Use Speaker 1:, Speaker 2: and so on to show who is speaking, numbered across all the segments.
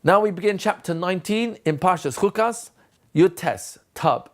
Speaker 1: Now we begin chapter 19 in Parshas Chukas, Yud Tes, Tub.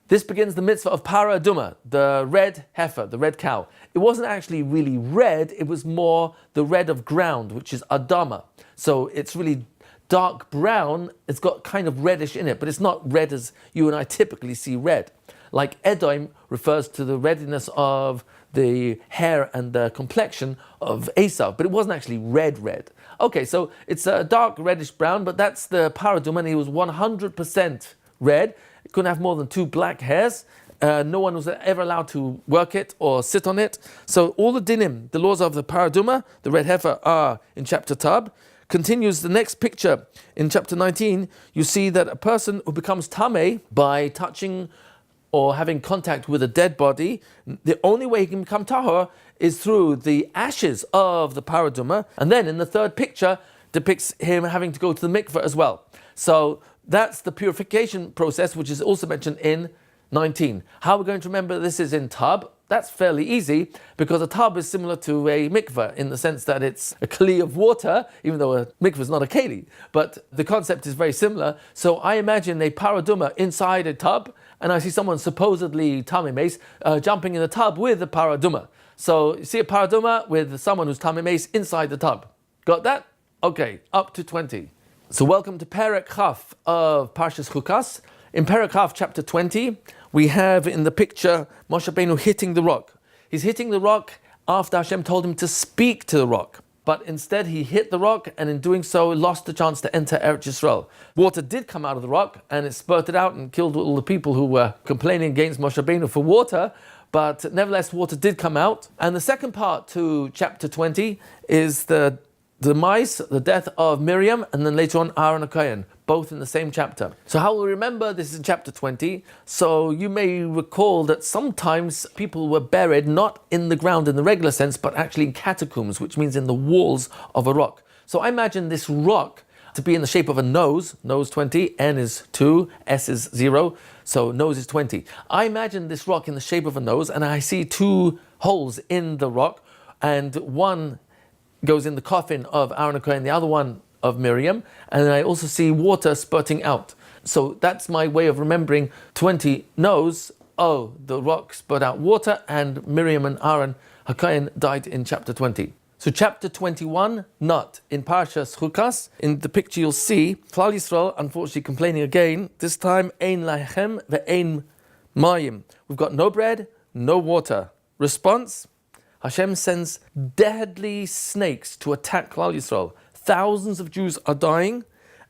Speaker 1: This begins the mitzvah of Parah Adumah, the red heifer, the red cow. It wasn't actually really red, it was more the red of ground, which is Adama. So it's really dark brown, it's got kind of reddish in it, but it's not red as you and I typically see red. Like Edom refers to the reddiness of the hair and the complexion of Esau, but it wasn't actually red. Okay, so it's a dark reddish brown, but that's the Parah Adumah, and he was 100% red. It couldn't have more than 2 black hairs. No one was ever allowed to work it or sit on it. So all the dinim, the laws of the Parah Adumah, the red heifer, are in chapter Tub. Continues the next picture in chapter 19. You see that a person who becomes tameh by touching or having contact with a dead body, the only way he can become tahor is through the ashes of the Parah Adumah. And then in the third picture depicts him having to go to the mikveh as well. So that's the purification process, which is also mentioned in 19. How we're going to remember this is in Tub? That's fairly easy, because a tub is similar to a mikveh in the sense that it's a kli of water, even though a mikveh is not a keli. But the concept is very similar. So I imagine a Parah Adumah inside a tub, and I see someone supposedly tamei meis jumping in the tub with the Parah Adumah. So you see a Parah Adumah with someone who's tamei meis inside the tub. Got that? Okay, up to 20. So welcome to Perek Chaf of Parshas Chukas. In Perek Chaf, chapter 20, we have in the picture Moshe Rabbeinu hitting the rock. He's hitting the rock after Hashem told him to speak to the rock. But instead he hit the rock, and in doing so lost the chance to enter Eretz Yisrael. Water did come out of the rock, and it spurted out and killed all the people who were complaining against Moshe Rabbeinu for water. But nevertheless, water did come out. And the second part to chapter 20 is the demise, the death of Miriam, and then later on Aaron HaKohen, both in the same chapter. So how will we remember? This is in chapter 20. So you may recall that sometimes people were buried not in the ground in the regular sense, but actually in catacombs, which means in the walls of a rock. So I imagine this rock to be in the shape of a nose 20, N is 2, S is 0, so nose is 20. I imagine this rock in the shape of a nose, and I see 2 holes in the rock, and one goes in the coffin of Aaron HaKohen, the other one of Miriam, and then I also see water spurting out. So that's my way of remembering 20 knows, oh, the rock spurted out water, and Miriam and Aaron HaKohen died in chapter 20. So chapter 21, not in Parshas Chukas. In the picture you'll see Klal Yisrael, unfortunately complaining again, this time ein lechem ve'ein mayim. We've got no bread, no water. Response, Hashem sends deadly snakes to attack Klal Yisrael. Thousands of Jews are dying,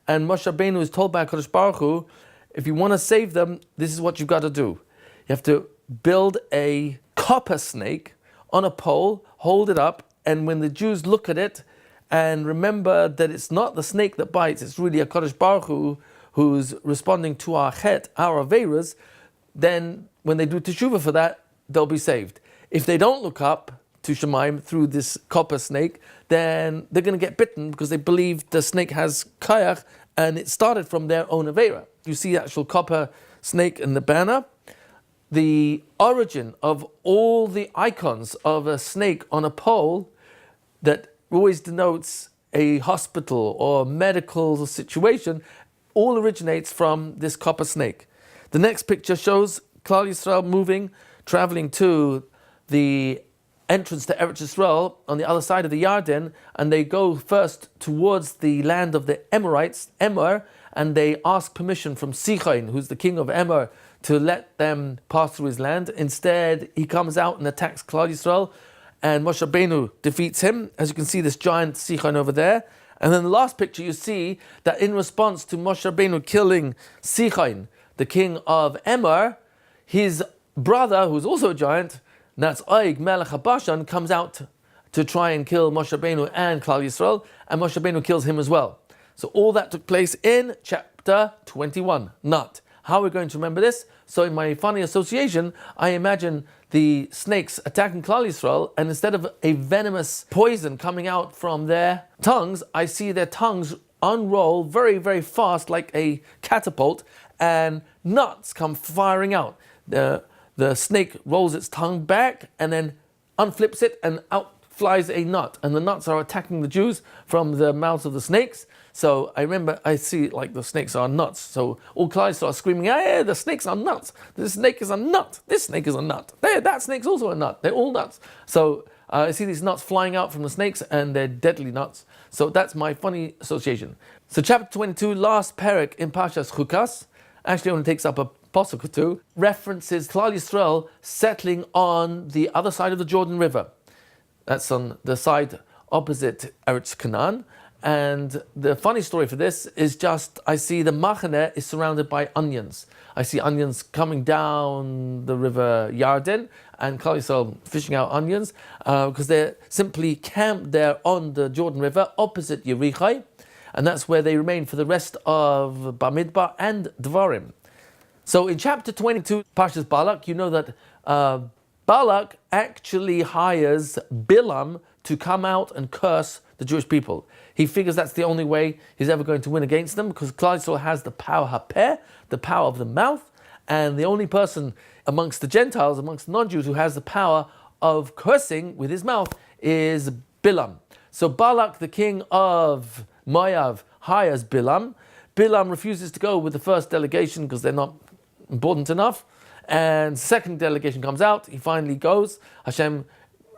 Speaker 1: and Moshe Rabbeinu is told by HaKadosh Baruch Hu, if you want to save them, this is what you've got to do. You have to build a copper snake on a pole, hold it up, and when the Jews look at it and remember that it's not the snake that bites, it's really HaKadosh Baruch Hu who's responding to our chet, our averas, then when they do teshuvah for that, they'll be saved. If they don't look up to Shemaim through this copper snake, then they're going to get bitten because they believe the snake has kayach, and it started from their own avera. You see the actual copper snake in the banner. The origin of all the icons of a snake on a pole that always denotes a hospital or medical situation all originates from this copper snake. The next picture shows Klal Yisrael moving, traveling to the entrance to Eretz Yisrael on the other side of the Yarden, and they go first towards the land of the Emorites, Emor, and they ask permission from Sichon, who's the king of Emor, to let them pass through his land. Instead, he comes out and attacks Klal Yisrael, and Moshe Rabbeinu defeats him. As you can see, this giant Sichon over there. And then the last picture, you see that in response to Moshe Rabbeinu killing Sichon, the king of Emor, his brother, who's also a giant, that's Og Melech HaBashan, comes out to try and kill Moshe Rabbeinu and Klal Yisrael, and Moshe Rabbeinu kills him as well. So all that took place in chapter 21, not. How are we going to remember this? So in my funny association, I imagine the snakes attacking Klal Yisrael, and instead of a venomous poison coming out from their tongues, I see their tongues unroll very, very fast like a catapult, and nuts come firing out. The snake rolls its tongue back and then unflips it, and out flies a nut. And the nuts are attacking the Jews from the mouths of the snakes. So I remember I see like the snakes are nuts. So all Klal start screaming, "Hey, the snakes are nuts. This snake is a nut. This snake is a nut. There, that snake's also a nut. They're all nuts." So I see these nuts flying out from the snakes, and they're deadly nuts. So that's my funny association. So chapter 22, last parak in Parshas Chukas, actually only takes up a pasuk or two, references Klal Yisrael settling on the other side of the Jordan River. That's on the side opposite Eretz Canaan. And the funny story for this is just, I see the Machaneh is surrounded by onions. I see onions coming down the river Yarden, and Klal Yisrael fishing out onions because they're simply camped there on the Jordan River opposite Jericho, and that's where they remain for the rest of Bamidbar and Devarim. So in chapter 22, Parshas Balak, you know that Balak actually hires Bilaam to come out and curse the Jewish people. He figures that's the only way he's ever going to win against them, because Klal Yisrael has the power hapeh, the power of the mouth, and the only person amongst the Gentiles, amongst the non-Jews, who has the power of cursing with his mouth is Bilaam. So Balak, the king of Moab, hires Bilaam. Bilaam refuses to go with the first delegation because they're not important enough. And second delegation comes out. He finally goes. Hashem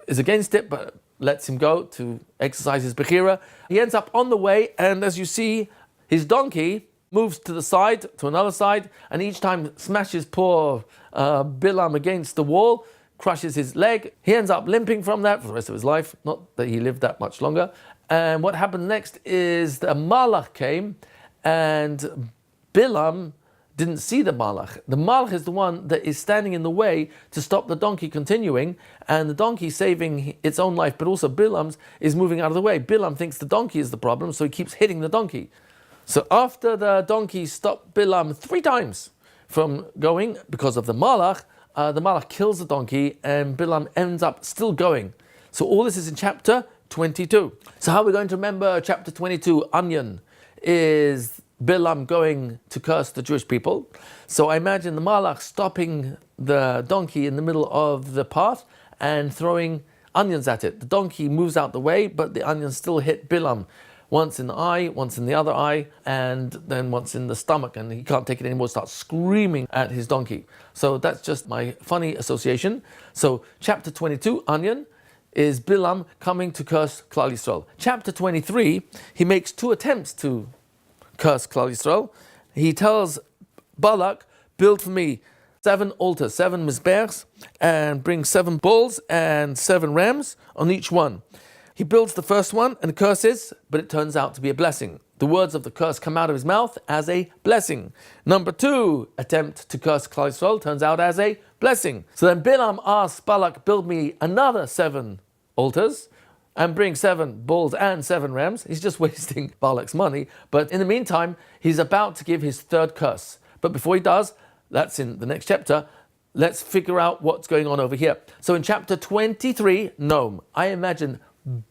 Speaker 1: is against it, but lets him go to exercise his bechira. He ends up on the way, and as you see, his donkey moves to the side, to another side, and each time smashes poor Bilaam against the wall, crushes his leg. He ends up limping from that for the rest of his life. Not that he lived that much longer. And what happened next is the Malach came, and Bilaam didn't see the Malach. The Malach is the one that is standing in the way to stop the donkey continuing, and the donkey saving its own life, but also Bilaam's, is moving out of the way. Bilaam thinks the donkey is the problem, so he keeps hitting the donkey. So after the donkey stopped Bilaam 3 times from going because of the Malach kills the donkey, and Bilaam ends up still going. So all this is in chapter 22. So how are we going to remember chapter 22? Onion is Bilaam going to curse the Jewish people. So I imagine the Malach stopping the donkey in the middle of the path and throwing onions at it. The donkey moves out the way, but the onions still hit Bilaam. Once in the eye, once in the other eye, and then once in the stomach, and he can't take it anymore, starts screaming at his donkey. So that's just my funny association. So chapter 22, onion, is Bilaam coming to curse Klal Yisrael. Chapter 23, he makes 2 attempts to curse Klal Yisrael. He tells Balak, build for me 7 altars, 7 mizbeachs, and bring 7 bulls and 7 rams on each one. He builds the first one and curses, but it turns out to be a blessing. The words of the curse come out of his mouth as a blessing. Number 2 attempt to curse Klal Yisrael turns out as a blessing. So then Bilaam asks Balak, build me another 7 altars and bring 7 bulls and 7 rams. He's just wasting Balak's money. But in the meantime, he's about to give his 3rd curse. But before he does, that's in the next chapter, let's figure out what's going on over here. So in chapter 23, Noam, I imagine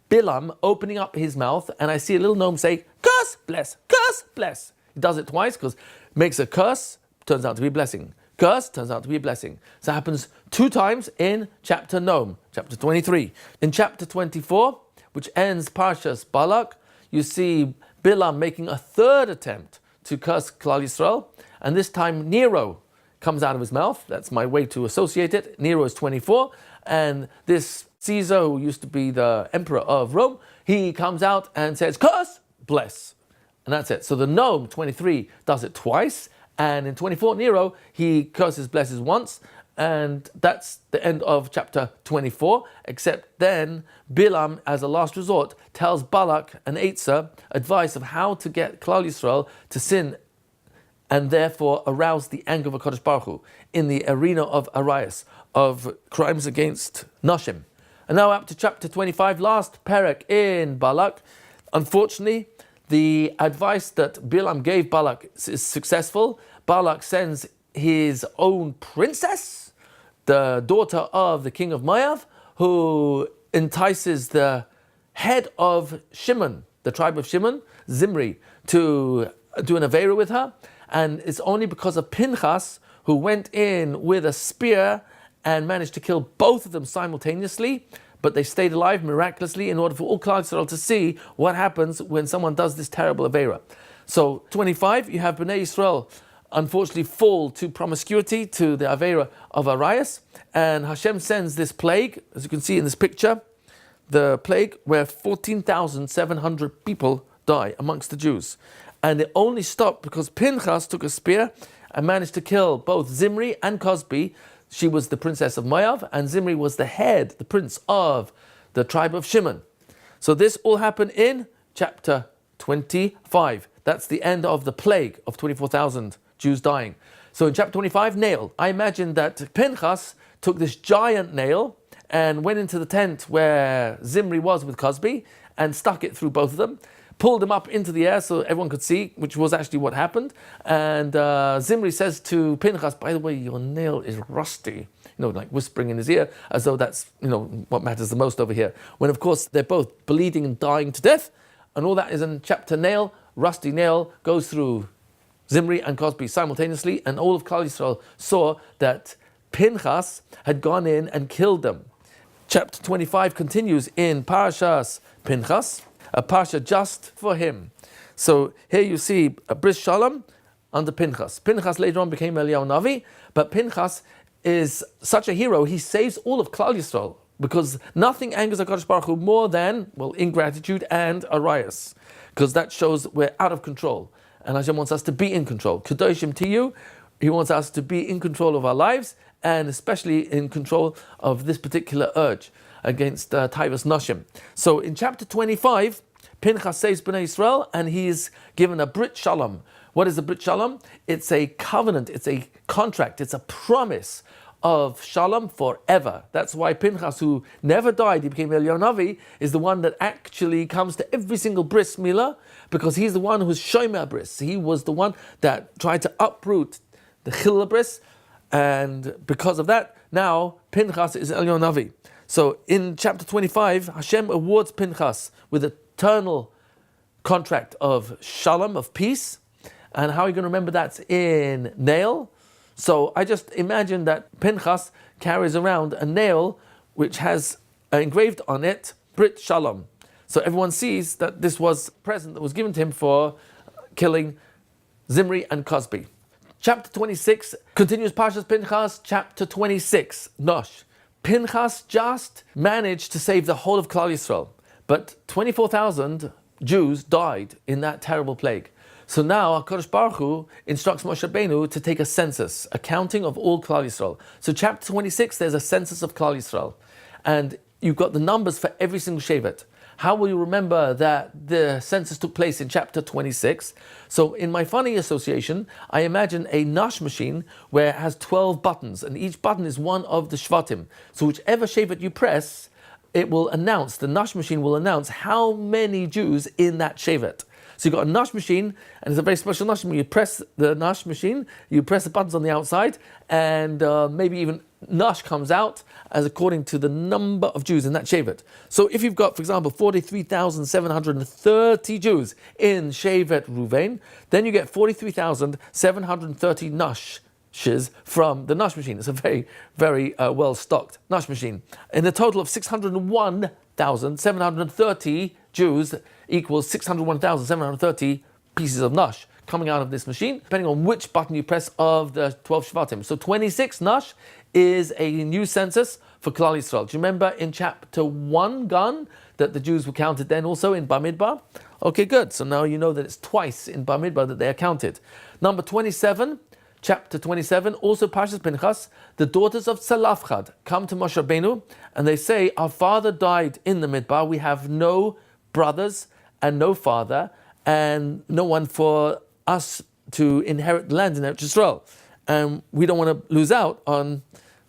Speaker 1: Bilaam opening up his mouth, and I see a little gnome say, curse, bless, curse, bless. He does it twice because makes a curse, turns out to be a blessing. Curse turns out to be a blessing. So it happens 2 times in chapter Noam, chapter 23. In chapter 24, which ends Parshas Balak, you see Bilaam making a 3rd attempt to curse Klal Yisrael, and this time Nero comes out of his mouth. That's my way to associate it. Nero is 24, and this Caesar, who used to be the emperor of Rome, he comes out and says, curse, bless. And that's it. So the Noam, 23, does it twice. And in 24, Nero, he curses, blesses once. And that's the end of chapter 24. Except then, Bilaam, as a last resort, tells Balak an Eitzah, advice of how to get Klal Yisrael to sin and therefore arouse the anger of HaKadosh Baruch Hu in the arena of Arias, of crimes against Nashim. And now up to chapter 25, last parak in Balak. Unfortunately, the advice that Bilaam gave Balak is successful. Balak sends his own princess, the daughter of the king of Moab, who entices the head of Shimon, the tribe of Shimon, Zimri, to do an Aveira with her. And it's only because of Pinchas, who went in with a spear and managed to kill both of them simultaneously, but they stayed alive miraculously in order for all Klal Yisrael to see what happens when someone does this terrible Aveira. So 25, you have Bnei Yisrael unfortunately fall to promiscuity, to the Aveira of Arias, and Hashem sends this plague, as you can see in this picture, the plague where 14,700 people die amongst the Jews. And it only stopped because Pinchas took a spear and managed to kill both Zimri and Cosby. She was the princess of Moab, and Zimri was the head, the prince of the tribe of Shimon. So this all happened in chapter 25. That's the end of the plague of 24,000 Jews dying. So in chapter 25, nail. I imagine that Pinchas took this giant nail and went into the tent where Zimri was with Cosby and stuck it through both of them, pulled them up into the air so everyone could see, which was actually what happened. And Zimri says to Pinchas, by the way, your nail is rusty. Like whispering in his ear, as though that's, what matters the most over here. When of course they're both bleeding and dying to death. And all that is in chapter nail. Rusty nail goes through Zimri and Cosby simultaneously. And all of Klal Yisrael saw that Pinchas had gone in and killed them. Chapter 25 continues in Parashas Pinchas, a parsha just for him. So here you see a Brit Shalom under Pinchas. Pinchas later on became Eliyahu Navi, but Pinchas is such a hero, he saves all of Klal Yisrael, because nothing angers HaKadosh Baruch Hu more than, ingratitude and Arias, because that shows we're out of control. And Hashem wants us to be in control. Kedoshim Tiyu, He wants us to be in control of our lives, and especially in control of this particular urge against Taivas Nashim. So in chapter 25, Pinchas saves Bnei Yisrael, and he is given a Brit Shalom. What is a Brit Shalom? It's a covenant, it's a contract, it's a promise of Shalom forever. That's why Pinchas, who never died, he became Eliyahu Navi, is the one that actually comes to every single bris milah, because he's the one who's shomer bris. He was the one that tried to uproot the chilul bris, and because of that, now Pinchas is Eliyahu Navi. So in chapter 25, Hashem awards Pinchas with eternal contract of Shalom, of peace. And how are you going to remember that in nail? So I just imagine that Pinchas carries around a nail which has engraved on it Brit Shalom. So everyone sees that this was a present that was given to him for killing Zimri and Cosby. Chapter 26 continues Parshas Pinchas, chapter 26, Nosh. Pinchas just managed to save the whole of Klal Yisrael, but 24,000 Jews died in that terrible plague. So now HaKadosh Baruch Hu instructs Moshe Rabbeinu to take a census, a counting of all Klal Yisrael. So chapter 26, there's a census of Klal Yisrael. And you've got the numbers for every single Shevet. How will you remember that the census took place in chapter 26? So in my funny association, I imagine a Nash machine where it has 12 buttons, and each button is one of the Shvatim. So whichever Shevet you press, it will announce, the Nash machine will announce how many Jews in that Shevet. So you've got a Nash machine, and it's a very special Nash machine. You press the Nash machine, you press the buttons on the outside, and maybe even Nash comes out as according to the number of Jews in that Shevet. So if you've got, for example, 43,730 Jews in Shevet Reuven, then you get 43,730 Nashes from the Nash machine. It's a very, very well-stocked Nash machine. In a total of 601,730 Jews equals 601,730 pieces of Nash coming out of this machine, depending on which button you press of the 12 Shvatim. So 26 Nash is a new census for Klal Yisrael. Do you remember in chapter 1 Gan that the Jews were counted then also in Bamidbar? Okay, good. So now you know that it's twice in Bamidbar that they are counted. Number 27, chapter 27, also Parshas Pinchas, the daughters of Tzalafchad come to Moshe Rabbeinu and they say, our father died in the Midbar, we have no brothers and no father and no one for us to inherit the land in Eretz Yisrael. And we don't want to lose out on,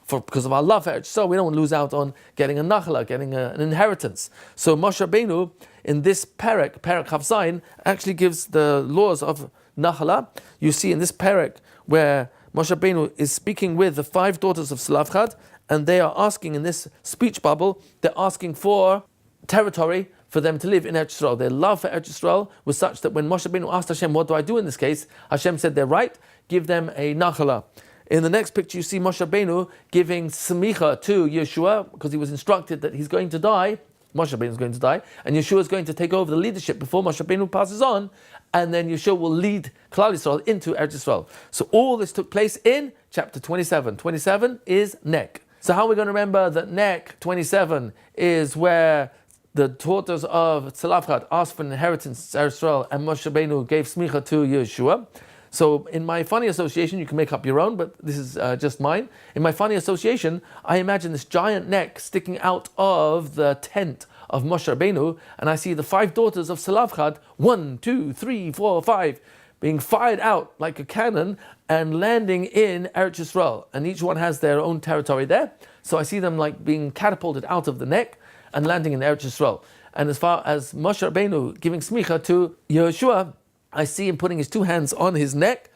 Speaker 1: because of our love for Eretz Yisrael, we don't want to lose out on getting a nachla, getting an inheritance. So Moshe Rabbeinu, in this Perek Chav Zayin, actually gives the laws of nachla. You see in this Perek where Moshe Rabbeinu is speaking with the 5 daughters of Tzalafchad, and they are asking in this speech bubble, they're asking for territory for them to live in Eretz Yisrael. Their love for Eretz Yisrael was such that when Moshe Rabbeinu asked Hashem, what do I do in this case? Hashem said, they're right, give them a nachala. In the next picture, you see Moshe Rabbeinu giving smicha to Yeshua because he was instructed that he's going to die. Moshe Rabbeinu is going to die, and Yeshua is going to take over the leadership before Moshe Rabbeinu passes on, and then Yeshua will lead Klal Yisrael into Eretz Yisrael. So all this took place in chapter 27. 27 is Nek. So how are we going to remember that Nek 27 is where the daughters of Tzalafchad asked for an inheritance in Eretz Yisrael, and Moshe Rabbeinu gave smicha to Yeshua? So in my funny association, you can make up your own, but this is just mine. In my funny association, I imagine this giant neck sticking out of the tent of Moshe Rabbeinu, and I see the 5 daughters of Tzalafchad, 1, 2, 3, 4, 5, being fired out like a cannon and landing in Eretz Yisrael. And each one has their own territory there. So I see them like being catapulted out of the neck and landing in Eretz Yisrael. And as far as Moshe Rabbeinu giving smicha to Yeshua, I see him putting his 2 hands on his neck.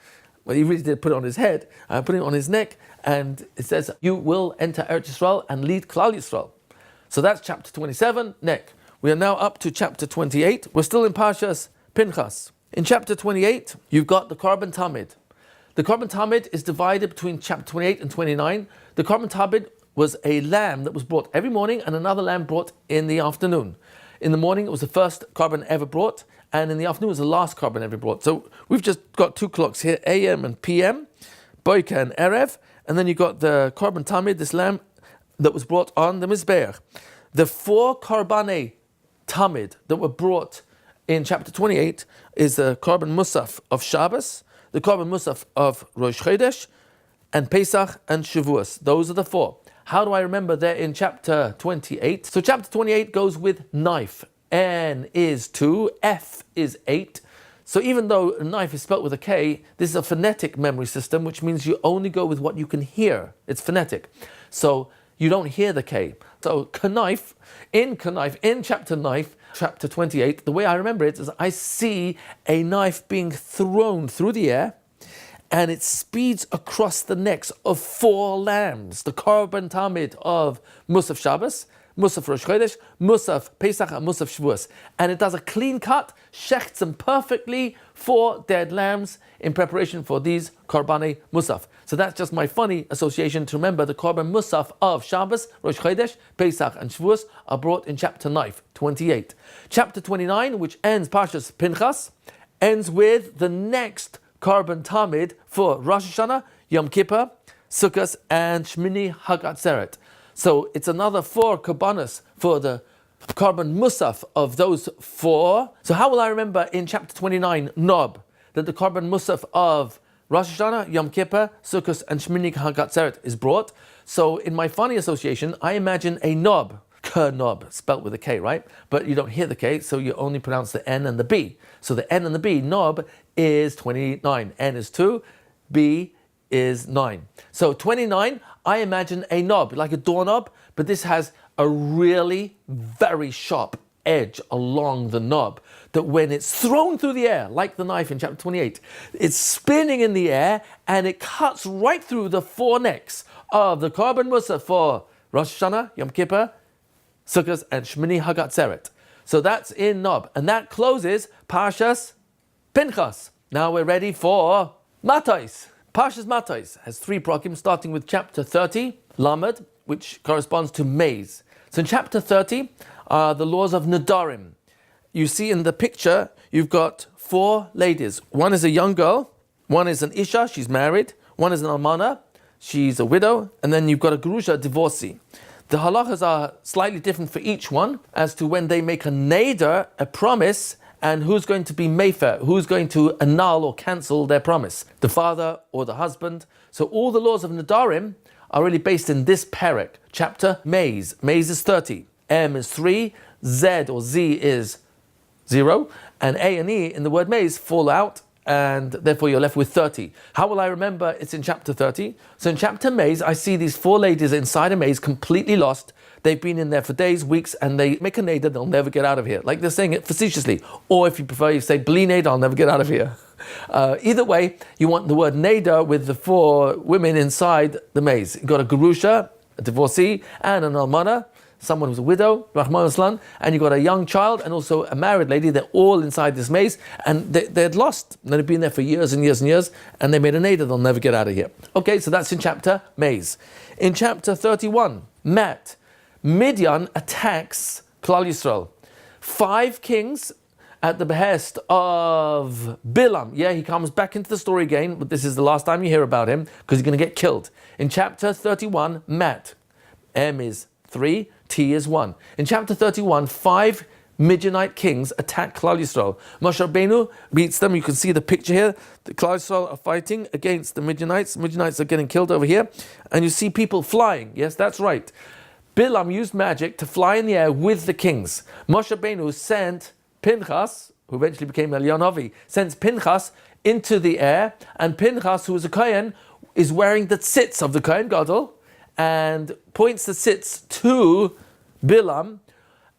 Speaker 1: Well, he really did put it on his head. I put it on his neck, and it says, you will enter Eretz Yisrael and lead Klal Yisrael. So that's chapter 27, neck. We are now up to chapter 28. We're still in Parshas Pinchas. In chapter 28, you've got the Korban Tamid. The Korban Tamid is divided between chapter 28 and 29. The Korban Tamid was a lamb that was brought every morning and another lamb brought in the afternoon. In the morning, it was the first Korban ever brought, and in the afternoon was the last Korban ever brought. So we've just got 2 clocks here, AM and PM, Boika and Erev, and then you've got the Korban Tamid, this lamb that was brought on the Mizbeach. The 4 Korbanei Tamid that were brought in chapter 28 is the Korban Musaf of Shabbos, the Korban Musaf of Rosh Chodesh, and Pesach and Shavuot. Those are the 4. How do I remember they're in chapter 28? So chapter 28 goes with knife. N is 2, F is 8. So even though a knife is spelt with a K, this is a phonetic memory system, which means you only go with what you can hear. It's phonetic. So you don't hear the K. So knife, in chapter knife, chapter 28, the way I remember it is I see a knife being thrown through the air, and it speeds across the necks of 4 lambs, the Korban Tamid of Musaf Shabbos, Musaf Rosh Chodesh, Musaf Pesach, and Musaf Shavuot. And it does a clean cut, shechts them perfectly 4 dead lambs in preparation for these Korbanei Musaf. So that's just my funny association to remember the Korban Musaf of Shabbos, Rosh Chodesh, Pesach, and Shavuot are brought in chapter 9, 28. Chapter 29, which ends Parshas Pinchas, ends with the next Korban Tamid for Rosh Hashana, Yom Kippur, Sukkot, and Shmini Chag Atzeret. So it's another 4 korbanos for the Korban Musaf of those 4. So how will I remember in chapter 29, Nob, that the Korban Musaf of Rosh Hashanah, Yom Kippur, Sukkot, and Shmini Chag Atzeret is brought? So in my funny association, I imagine a Nob, K-Nob, spelt with a K, right? But you don't hear the K, so you only pronounce the N and the B. So the N and the B, Nob, is 29. N is 2, B is 9. So 29, I imagine a knob, like a doorknob, but this has a really very sharp edge along the knob that when it's thrown through the air, like the knife in chapter 28, it's spinning in the air and it cuts right through the 4 necks of the Korban Musaf for Rosh Hashanah, Yom Kippur, Sukkot, and Shmini Chag Atzeret. So that's in Nob, and that closes Parshas Pinchas. Now we're ready for Matos. Parshas Matos has 3 prakim, starting with chapter 30, Lamed, which corresponds to maize. So in chapter 30 are the laws of Nedarim. You see in the picture, you've got 4 ladies. One is a young girl, one is an Isha, she's married, one is an Almana, she's a widow, and then you've got a Gerusha, a divorcee. The halachas are slightly different for each one as to when they make a neder, a promise, and who's going to be mefer, who's going to annul or cancel their promise, the father or the husband. So all the laws of Nedarim are really based in this perek, chapter Maize. Maize is 30, M is 3, Z or Z is 0, and A and E in the word maize fall out, and therefore you're left with 30. How will I remember it's in chapter 30? So in chapter Maize, I see these 4 ladies inside a maze, completely lost. They've been in there for days, weeks, and they make a neder, they'll never get out of here. Like they're saying it facetiously. Or if you prefer, you say, bli neder, I'll never get out of here. Either way, you want the word neder with the 4 women inside the maze. You've got a gerusha, a divorcee, and an almana, someone who's a widow, Rahman Aslan, and you've got a young child and also a married lady. They're all inside this maze, and they had lost. They'd been there for years and years and years, and they made a neder, they'll never get out of here. Okay, so that's in chapter Maze. In chapter 31, Mat, Midian attacks Klal Yisrael. 5 kings at the behest of Bilaam. Yeah, he comes back into the story again, but this is the last time you hear about him because he's going to get killed. In chapter 31, Mat, M is 3, T is 1. In chapter 31, 5 Midianite kings attack Klal Yisrael. Moshe Rabbeinu beats them. You can see the picture here. The Klal Yisrael are fighting against the Midianites. Midianites are getting killed over here. And you see people flying. Yes, that's right. Bilaam used magic to fly in the air with the kings. Moshe Rabbeinu sent Pinchas, who eventually became Eliyahu Hanavi, sends Pinchas into the air, and Pinchas, who is a Kohen, is wearing the tzitz of the Kohen Gadol, and points the tzitz to Bilaam,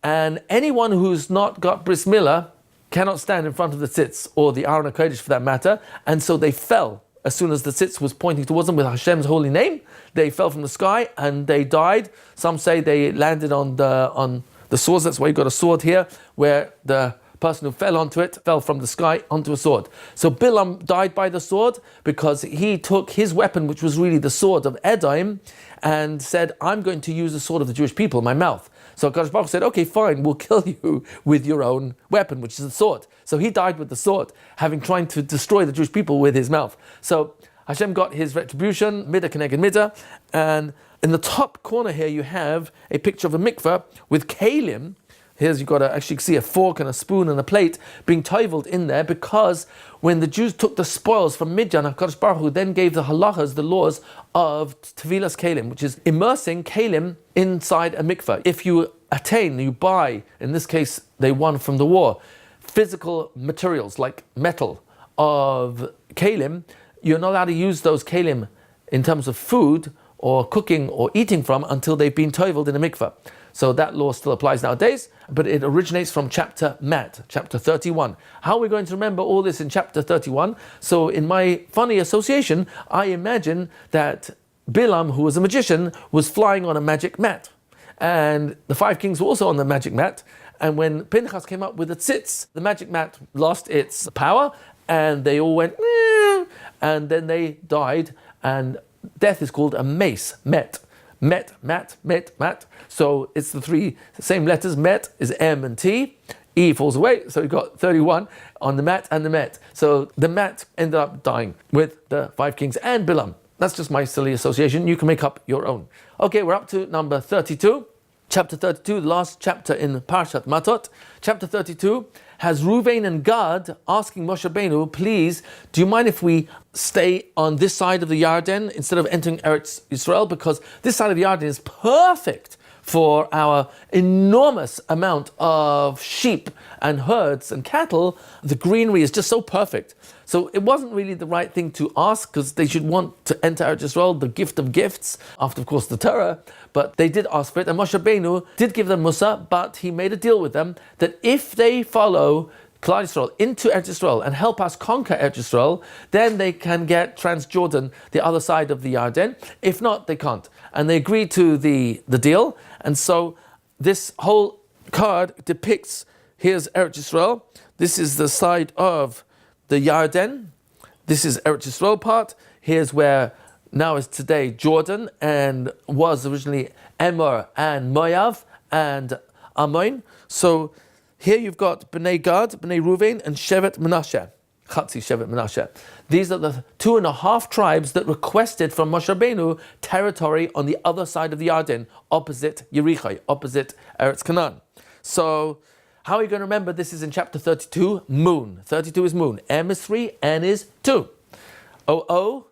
Speaker 1: and anyone who's not got bris milah cannot stand in front of the tzitz, or the Aron HaKodesh for that matter, and so they fell. As soon as the tzitz was pointing towards them with Hashem's holy name, they fell from the sky and they died. Some say they landed on the swords. That's why you got a sword here, where the person who fell onto it fell from the sky onto a sword. So Bilaam died by the sword because he took his weapon, which was really the sword of Edom, and said, I'm going to use the sword of the Jewish people, my mouth. So Kadosh Baruch Hu said, okay, fine, we'll kill you with your own weapon, which is the sword. So he died with the sword, having tried to destroy the Jewish people with his mouth. So Hashem got his retribution, midah keneged midah, and in the top corner here you have a picture of a mikveh with kalim. Here's, you've got to actually see a fork and a spoon and a plate being toiveled in there, because when the Jews took the spoils from Midian, HaKadosh Baruch Hu then gave the halachas, the laws of tevilas kalim, which is immersing kalim inside a mikveh. If you you buy, in this case they won from the war, physical materials like metal of kalim, you're not allowed to use those kalim in terms of food or cooking or eating from until they've been toiveled in a mikveh. So that law still applies nowadays, but it originates from chapter Mat, chapter 31. How are we going to remember all this in chapter 31? So in my funny association, I imagine that Bilaam, who was a magician, was flying on a magic mat. And the 5 kings were also on the magic mat. And when Pinchas came up with the tzitz, the magic mat lost its power, and they all went, and then they died. And death is called a mace, met. Met, mat, met, mat. So it's the 3 same letters. Met is M and T. E falls away. So you've got 31 on the mat and the met. So the mat ended up dying with the 5 kings and Bilaam. That's just my silly association. You can make up your own. Okay, we're up to number 32. Chapter 32, the last chapter in Parashat Matot. Chapter 32 has Reuven and Gad asking Moshe Rabbeinu, please, do you mind if we stay on this side of the Yarden instead of entering Eretz Yisrael? Because this side of the Yarden is perfect for our enormous amount of sheep and herds and cattle. The greenery is just so perfect. So it wasn't really the right thing to ask, because they should want to enter Eretz Yisrael, the gift of gifts, after of course the Torah, but they did ask for it, and Moshe Rabbeinu did give them Musa, but he made a deal with them that if they follow Klal Yisrael into Eretz Yisrael and help us conquer Eretz Yisrael, then they can get Transjordan, the other side of the Yarden. If not, they can't. And they agreed to the deal. And so this whole card depicts, here's Eretz Yisrael. This is the side of the Yarden. This is Eretz Yisrael part. Here's where now is today Jordan, and was originally Emor and Moab and Ammon. So here you've got Bnei Gad, Bnei Reuven, and Shevet Menashe. Chatzi Shevet Menashe. These are the 2.5 tribes that requested from Moshe Rabbeinu territory on the other side of the Yarden, opposite Jericho, opposite Eretz Canaan. So how are you going to remember this is in chapter 32? Moon. 32 is moon. M is 3, N is 2. O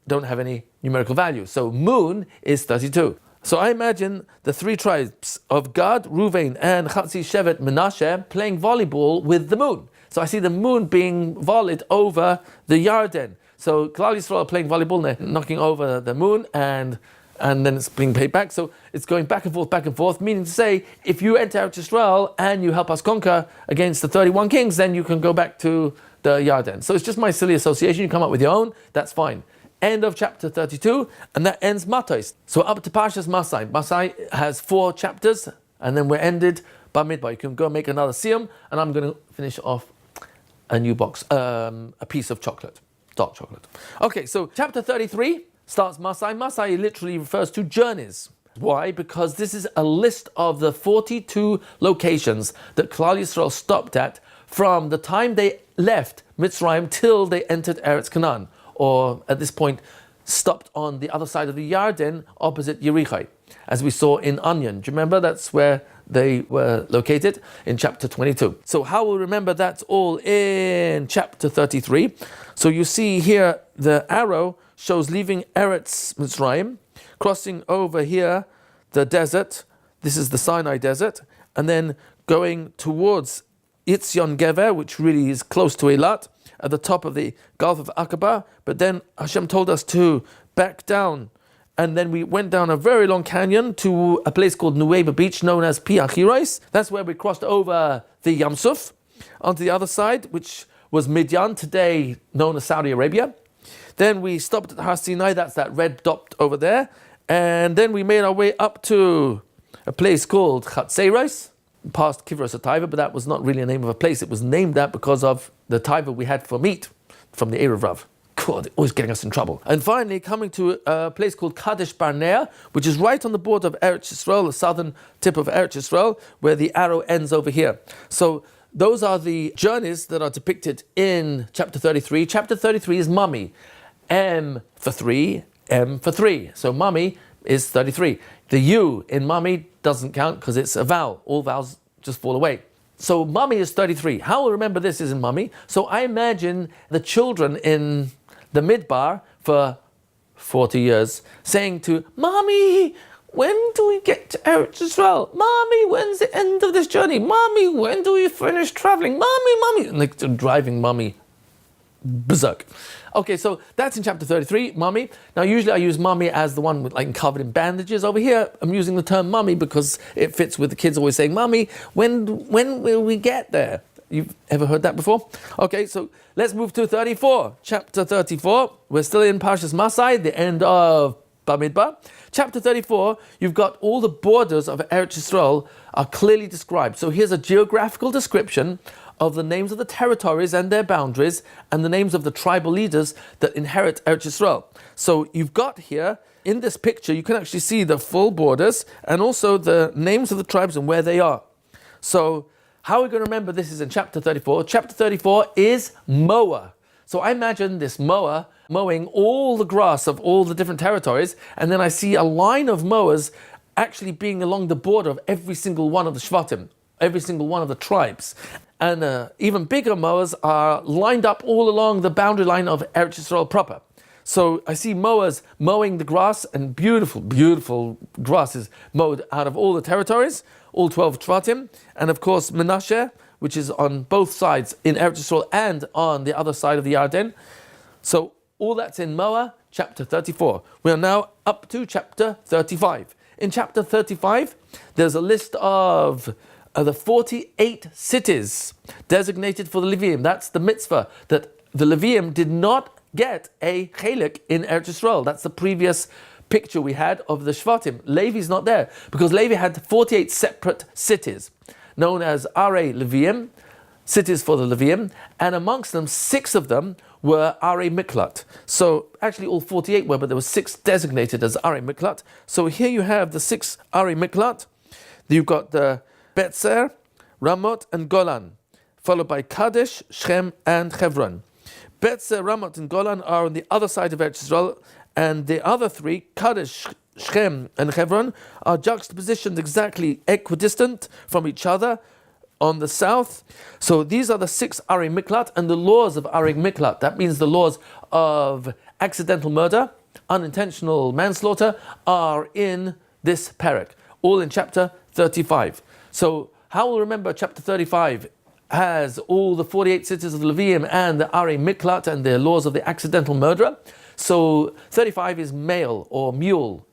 Speaker 1: don't have any numerical value. So moon is 32. So I imagine the 3 tribes of Gad, Reuven, and Chatzi Shevet Menashe playing volleyball with the moon. So I see the moon being volleyed over the Yarden. So Klal Yisrael are playing volleyball, and they're knocking over the moon, and then it's being paid back. So it's going back and forth, meaning to say, if you enter Eretz Yisrael and you help us conquer against the 31 kings, then you can go back to the Yarden. So it's just my silly association. You come up with your own, that's fine. end of chapter 32, and that ends Matos. So up to Parshas Masai. Masai has 4 chapters, and then we're ended Bamidbar. You can go make another siyum, and I'm going to finish off a new box, a piece of chocolate, dark chocolate. Okay, so chapter 33 starts Masai. Masai literally refers to journeys. Why? Because this is a list of the 42 locations that Klal Yisrael stopped at from the time they left Mitzrayim till they entered Eretz Canaan, or at this point stopped on the other side of the Yarden opposite Jericho, as we saw in Onion. Do you remember? That's where they were located in chapter 22. So how we'll remember that's all in chapter 33. So you see here the arrow shows leaving Eretz Mitzrayim, crossing over here the desert. This is the Sinai desert, and then going towards Etzion Gever, which really is close to Eilat, at the top of the Gulf of Aqaba. But then Hashem told us to back down, and then we went down a very long canyon to a place called Nueva Beach, known as Pi Achiros. That's where we crossed over the Yam Suf onto the other side, which was Midian, today known as Saudi Arabia. Then we stopped at Har Sinai, that's that red dot over there, and then we made our way up to a place called Chatzeros, past Kivros Ataiva, but that was not really a name of a place. It was named that because of the taiva we had for meat from the Erev Rav. God, always getting us in trouble. And finally, coming to a place called Kadesh Barnea, which is right on the border of Eretz Yisrael, the southern tip of Eretz Yisrael, where the arrow ends over here. So those are the journeys that are depicted in chapter 33. Chapter 33 is Mummy. M for 3, M for 3. So Mummy is 33. The U in Mummy doesn't count because it's a vowel. All vowels just fall away. So Mummy is 33. How we'll remember this is in Mummy. So I imagine the children in the Midbar for 40 years saying to Mommy, when do we get to Eretz Yisrael? Mommy, when's the end of this journey? Mommy, when do we finish traveling? Mommy. And they're driving Mommy berserk. Okay, so that's in chapter 33, Mummy. Now, usually I use Mummy as the one with, like, covered in bandages. Over here, I'm using the term Mummy because it fits with the kids always saying, Mummy, when will we get there? You've ever heard that before? Okay, so let's move to 34. Chapter 34, we're still in Parshas Masai, the end of Bamidbar. Chapter 34, you've got all the borders of Eretz Yisrael are clearly described. So here's a geographical description of the names of the territories and their boundaries, and the names of the tribal leaders that inherit Eretz Yisrael. So you've got here, in this picture, you can actually see the full borders, and also the names of the tribes and where they are. So how are we going to remember this is in chapter 34? Chapter 34 is mower. So I imagine this mower mowing all the grass of all the different territories, and then I see a line of mowers actually being along the border of every single one of the Shvatim, every single one of the tribes. And even bigger mowers are lined up all along the boundary line of Eretz Yisrael proper. So I see mowers mowing the grass, and beautiful, beautiful grass is mowed out of all the territories, all 12 Shvatim, and of course Menashe, which is on both sides in Eretz Yisrael and on the other side of the Yarden. So all that's in Moa, chapter 34. We are now up to chapter 35. In chapter 35, there's a list of the 48 cities designated for the Levium. That's the mitzvah that the Levium did not get a chelik in Eretz Yisrael. That's the previous picture we had of the Shvatim. Levi's not there because Levi had 48 separate cities known as Are Levium, cities for the Levium, and amongst them, 6 of them were Are Miklat. So actually all 48 were, but there were 6 designated as Are Miklat. So here you have the 6 Are Miklat. You've got the Betzer, Ramot, and Golan, followed by Kadesh, Shem, and Hebron. Betzer, Ramot, and Golan are on the other side of Eretz Yisrael, and the other 3, Kadesh, Shem, and Hebron, are juxtapositioned exactly equidistant from each other on the south. So these are the 6 Are Miklat, and the laws of Are Miklat. That means the laws of accidental murder, unintentional manslaughter, are in this parak, all in chapter 35. So how we'll remember chapter 35 has all the 48 cities of the Levium and the Are Miklat and their laws of the accidental murderer. So 35 is male or mule.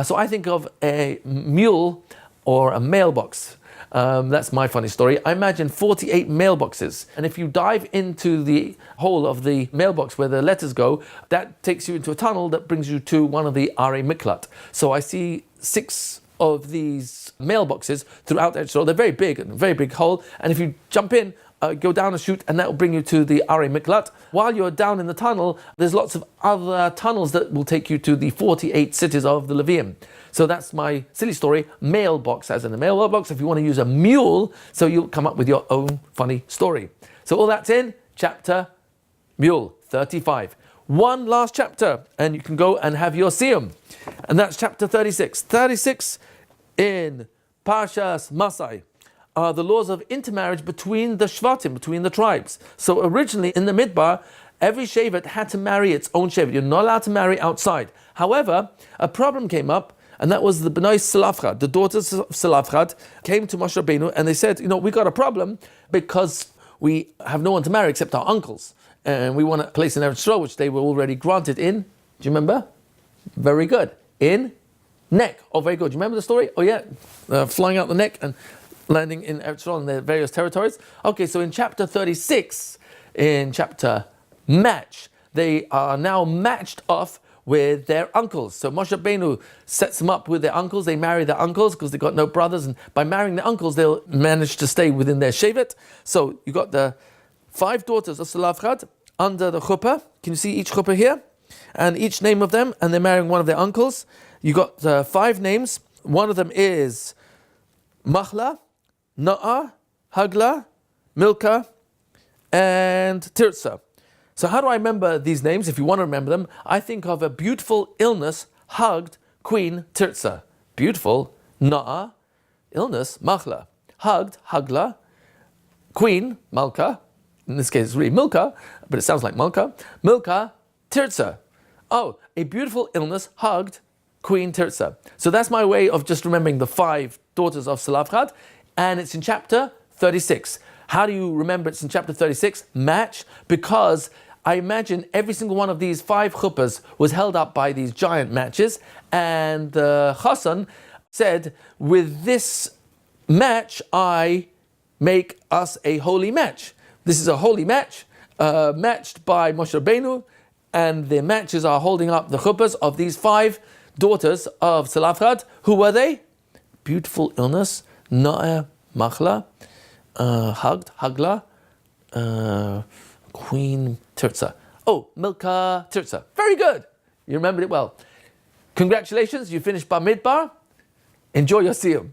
Speaker 1: So I think of a mule or a mailbox. That's my funny story. I imagine 48 mailboxes. And if you dive into the hole of the mailbox where the letters go, that takes you into a tunnel that brings you to one of the Arei Miklat. So I see 6 of these mailboxes throughout Eretz. They're very big, a very big hole. And if you jump in, go down a chute, and that will bring you to the Arei Miklat. While you're down in the tunnel, there's lots of other tunnels that will take you to the 48 cities of the Levium. So that's my silly story. Mailbox, as in a mailbox. If you want to use a mule, so you'll come up with your own funny story. So all that's in chapter Mule 35. One last chapter, and you can go and have your siyum. And that's chapter 36. 36 in Parshas Masai are the laws of intermarriage between the Shvatim, between the tribes. So originally in the Midbar, every Shevet had to marry its own Shevet. You're not allowed to marry outside. However, a problem came up, and that was the Beney Tzalafchad. The daughters of Tzalafchad came to Moshe Rabbeinu, and they said, we got a problem because we have no one to marry except our uncles. And we want a place in Eretz Yisrael, which they were already granted in, do you remember? Very good. In neck. Oh, very good. Do you remember the story? Oh, yeah. Flying out the neck and landing in Eretz Yisrael in their various territories. Okay, so in chapter 36, in chapter match, they are now matched off with their uncles. So Moshe Rabbeinu sets them up with their uncles. They marry their uncles because they've got no brothers. And by marrying their uncles, they'll manage to stay within their shevet. So you got the 5 daughters of Tzalafchad under the chuppah. Can you see each chuppah here? And each name of them, and they're marrying one of their uncles. You got 5 names. One of them is Machla, Na'ah, Hagla, Milcah, and Tirzah. So how do I remember these names? If you want to remember them, I think of a beautiful illness, hugged Queen Tirzah. Beautiful, Na'ah, illness, Machla. Hugged, Hagla, Queen, Malka. In this case, it's really Milcah, but it sounds like Malka. Milcah, Tirzah. Oh, a beautiful illness, hugged Queen Tirzah. So that's my way of just remembering the 5 daughters of Tzalafchad, and it's in chapter 36. How do you remember it's in chapter 36? Match, because I imagine every single one of these 5 chuppahs was held up by these giant matches, and the Chassan said, with this match, I make us a holy match. This is a holy match, matched by Moshe Rabbeinu, and the matches are holding up the chuppahs of these 5 daughters of Tzalafchad. Who were they? Beautiful illness, Na'ah, Machla, hugged, Hagla, Queen Tirzah. Oh, Milcah, Tirzah. Very good. You remembered it well. Congratulations, you finished Bamidbar. Enjoy your siyum.